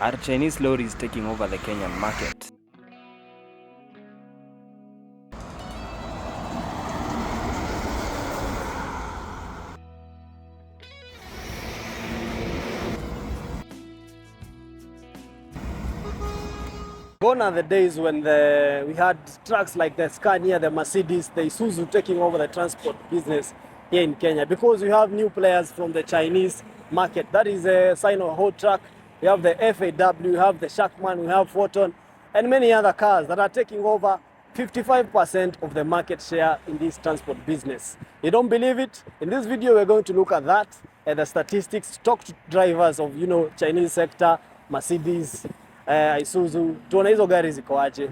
Are Chinese lorries taking over the Kenyan market? Gone are the days when we had trucks like the Scania, the Mercedes, the Isuzu taking over the transport business here in Kenya, because we have new players from the Chinese market. That is a Sinotruk HOWO. We have the FAW, we have the SHACMAN, we have Foton, and many other cars that are taking over 55% of the market share in this transport business. You don't believe it? In this video, we're going to look at that and the statistics, talk to drivers of, Chinese sector, Mercedes, Isuzu, tuone hizo gari ziko aje.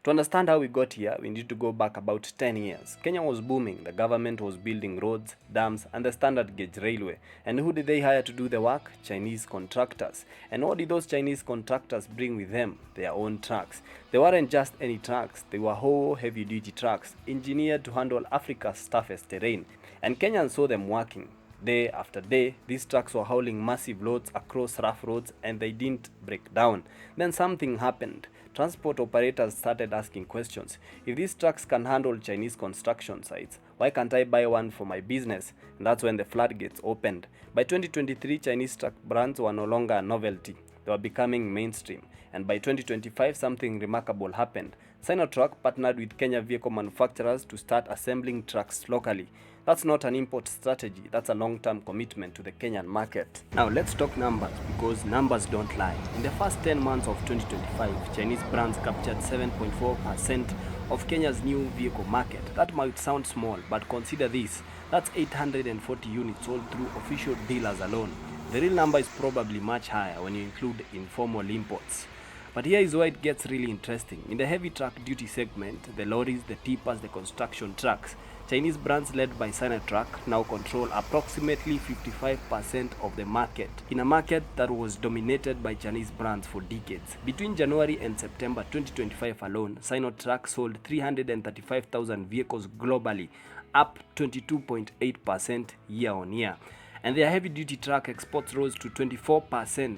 To understand how we got here, we need to go back about 10 years. Kenya was booming, the government was building roads, dams, and the standard gauge railway. And who did they hire to do the work? Chinese contractors. And what did those Chinese contractors bring with them? Their own trucks. They weren't just any trucks, they were whole heavy-duty trucks, engineered to handle Africa's toughest terrain. And Kenyans saw them working. Day after day, these trucks were hauling massive loads across rough roads and they didn't break down. Then something happened. Transport operators started asking questions. If these trucks can handle Chinese construction sites, why can't I buy one for my business? And that's when the floodgates opened. By 2023, Chinese truck brands were no longer a novelty. They were becoming mainstream. And by 2025, something remarkable happened. Sinotruk partnered with Kenya vehicle manufacturers to start assembling trucks locally. That's not an import strategy, that's a long-term commitment to the Kenyan market. Now let's talk numbers, because numbers don't lie. In the first 10 months of 2025, Chinese brands captured 7.4% of Kenya's new vehicle market. That might sound small, but consider this. That's 840 units sold through official dealers alone. The real number is probably much higher when you include informal imports. But here is where it gets really interesting. In the heavy truck duty segment, the lorries, the tippers, the construction trucks, Chinese brands led by Sinotruk now control approximately 55% of the market, in a market that was dominated by Chinese brands for decades. Between January and September 2025 alone, Sinotruk sold 335,000 vehicles globally, up 22.8% year on year. And their heavy-duty truck exports rose to 24%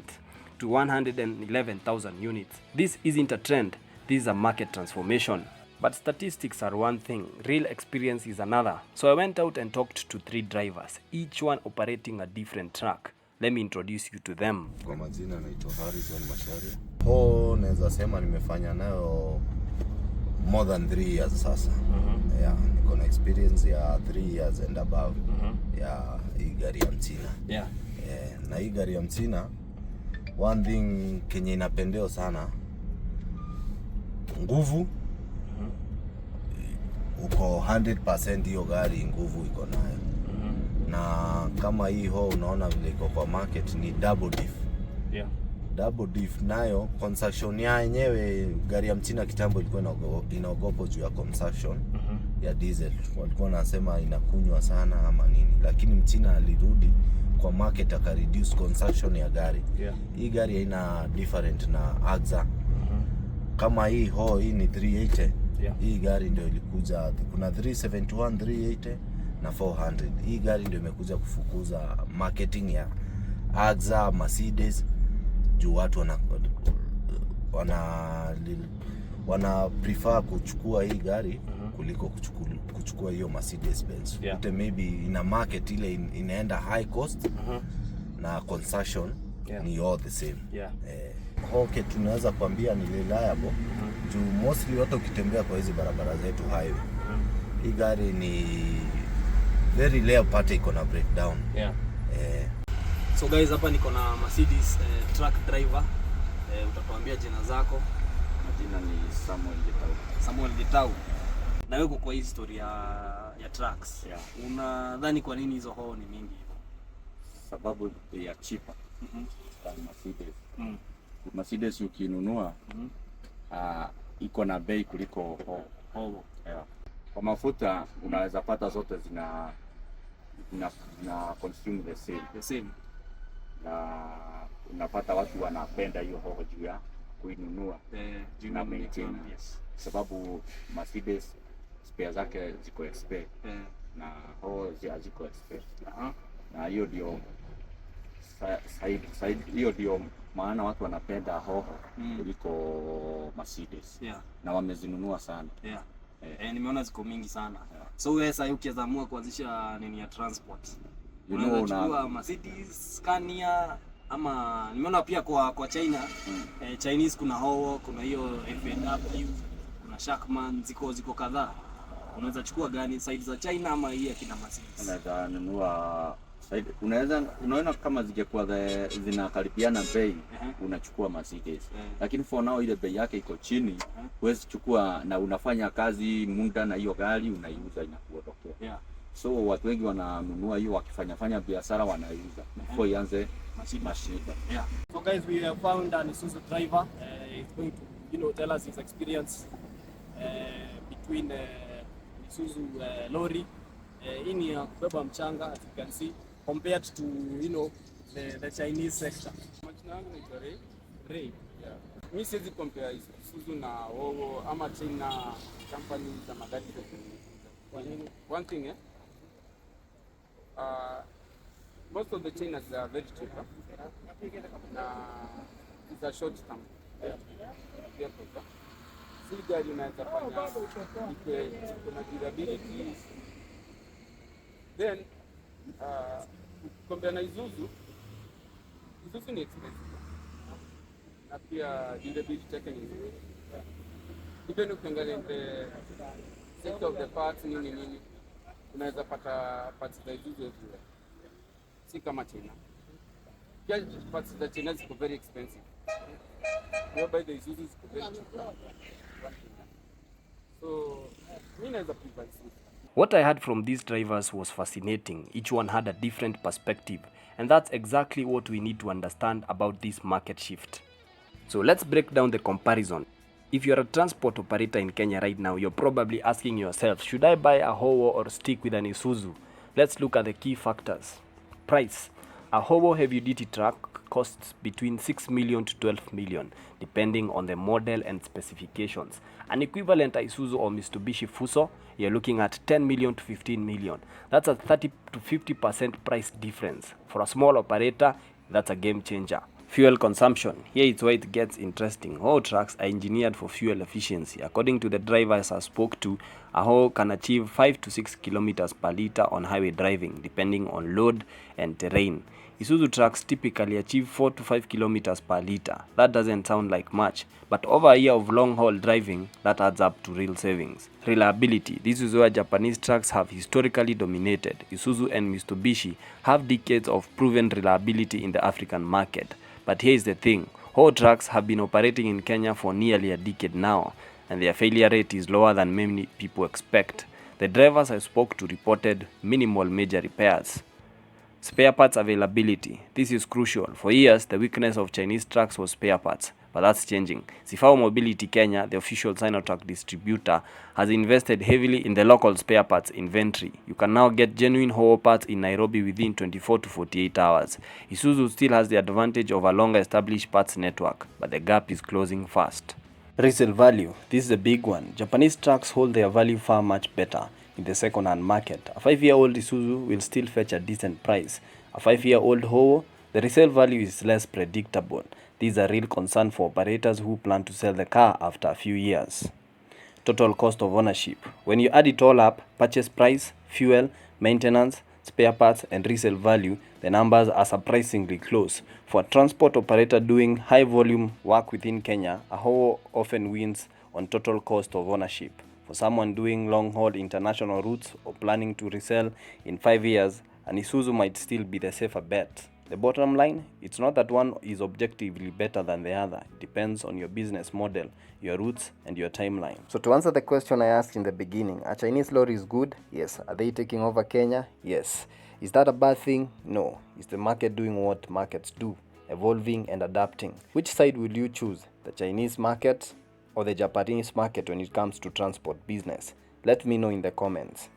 to 111,000 units. This isn't a trend, this is a market transformation. But statistics are one thing, real experience is another. So I went out and talked to 3 drivers, each one operating a different truck. Let me introduce you to them. Kwa majina naitwa Harrison Mashari. HOWO naweza sema nimefanya nayo more than 3 years sasa. Yeah, niko na experience ya 3 years and above. Ya hii gari ya Mchina. Yeah. Na hii gari ya Mchina, one thing Kenya inapendeo sana, nguvu. Uko 100% hiyo gari nguvu iko nayo. Na kama hii HOWO unaona vile iko kwa market ni double diff. Yeah. Double diff nayo construction yenyewe, gari ya Mchina kitambo ilikuwa inaogopa juu ya construction ya diesel. Walikuwa wanasema inakunywa sana ama nini, lakini Mchina alirudi kwa market aka reduce construction ya gari. Yeah. Hii gari haina different na AXA. Kama hii HOWO hii ni 380. Yeah. Hii gari ndio ilikuja, kuna 371, 380 na 400. Hii gari ndio imekuja kufukuza marketing ya AXA, Mercedes, juu watu wana prefer kuchukua hii gari kuliko kuchukua hiyo Mercedes Benz. Yeah. Ute maybe ina market ile inaenda high cost na concession ni all the same. Yeah. Okay, tunaweza kuambia ni reliable. Juu mostly watu ukitembea kwa hizi barabara zetu highway, hii gari ni very rare upate iko na breakdown. Yeah. So guys, hapa niko na Mercedes truck driver. Utatuambia jina zako. Majina ni Samuel Gitau. Na wewe kwa hii story ya trucks. Yeah. Unadhani kwa nini hizo HOWO ni mingi hivyo? Sababu ya cheaper. Mercedes. Mercedes ukinunua iko na bei kuliko HOWO. Yeah. Kwa mafuta unaweza pata zote zina consume the same. Na unapata watu wanapenda hiyo HOWO juu ya kuinunua na maintain. Yes. Sababu Mercedes spare zake ziko expert na HOWO ziko expert. Na hiyo ndio Side hiyo ndio maana watu wanapenda hoho kuliko Mercedes. Na wamezinunua sana. Nimeona ziko mingi sana. So wewe sasa ukiamua kuanzisha nini ya transport, unachukua Mercedes, Scania ama nimeona pia kwa China Chinese kuna HOWO, kuna hiyo FAW, kuna SHACMAN, ziko kadhaa. Unaweza chukua gani, side za China ama hii ya kina Mercedes? Unaweza nunua side, unaona kama zingekuwa zinakaribiana bei, unachukua Mercedes. Lakini for now ile bei yake iko chini, huwezi chukua na unafanya kazi muda na hiyo gari unaiuza inakuondokea. So watu wengi wananunua hiyo wakifanya biashara wanaiuza before ianze mashida. So guys, we have found an Isuzu driver. He's going to tell us his experience between Isuzu lorry in ya kubeba mchanga, as you can see, compared to the Chinese sector. Majina yangu ni Ray. Mimi siwezi compare Isuzu na HOWO ama China company za magari kwa nini? One thing most of the Chinas are very cheap. It's a short term. Si gari unaweza fanya kuna durability. Then compare na Isuzu ni expensive. Na pia durability yake ni nzuri. Even ukiangalia the sector of the parts nini unaweza pata parts za Isuzu everywhere. Si kama China. Pia parts za China ziko very expensive. Whereby the Isuzu is very cheap. So, mimi naweza prefer Isuzu. What I heard from these drivers was fascinating. Each one had a different perspective, and that's exactly what we need to understand about this market shift. So let's break down the comparison. If you're a transport operator in Kenya right now, you're probably asking yourself, should I buy a HOWO or stick with an Isuzu? Let's look at the key factors. Price. A HOWO heavy-duty truck costs between 6 million to 12 million, depending on the model and specifications. An equivalent Isuzu or Mitsubishi Fuso, you're looking at 10 million to 15 million. That's a 30 to 50% price difference. For a small operator, that's a game changer. Fuel consumption. Here is where it gets interesting. HOWO trucks are engineered for fuel efficiency. According to the drivers I spoke to, a HOWO can achieve 5 to 6 kilometers per liter on highway driving, depending on load and terrain. Isuzu trucks typically achieve 4 to 5 kilometers per liter. That doesn't sound like much, but over a year of long-haul driving, that adds up to real savings. Reliability. This is where Japanese trucks have historically dominated. Isuzu and Mitsubishi have decades of proven reliability in the African market. But here's the thing, HOWO trucks have been operating in Kenya for nearly a decade now, and their failure rate is lower than many people expect. The drivers I spoke to reported minimal major repairs. Spare parts availability. This is crucial. For years, the weakness of Chinese trucks was spare parts, but that's changing. Sifao Mobility Kenya, the official Sinotruk distributor, has invested heavily in the local spare parts inventory. You can now get genuine HOWO parts in Nairobi within 24 to 48 hours. Isuzu still has the advantage of a longer established parts network, but the gap is closing fast. Resale value. This is a big one. Japanese trucks hold their value far much better in the second-hand market. A 5-year-old Isuzu will still fetch a decent price. A 5-year-old HOWO, the resale value is less predictable. This is a real concern for operators who plan to sell the car after a few years. Total cost of ownership. When you add it all up, purchase price, fuel, maintenance, spare parts, and resale value, the numbers are surprisingly close. For a transport operator doing high-volume work within Kenya, a HOWO often wins on total cost of ownership. For someone doing long-haul international routes or planning to resell in 5 years, an Isuzu might still be the safer bet. The bottom line, it's not that one is objectively better than the other. It depends on your business model, your routes, and your timeline. So to answer the question I asked in the beginning, are Chinese lorries good? Yes. Are they taking over Kenya? Yes. Is that a bad thing? No. Is the market doing what markets do? Evolving and adapting. Which side will you choose? The Chinese market or the Japanese market when it comes to transport business? Let me know in the comments.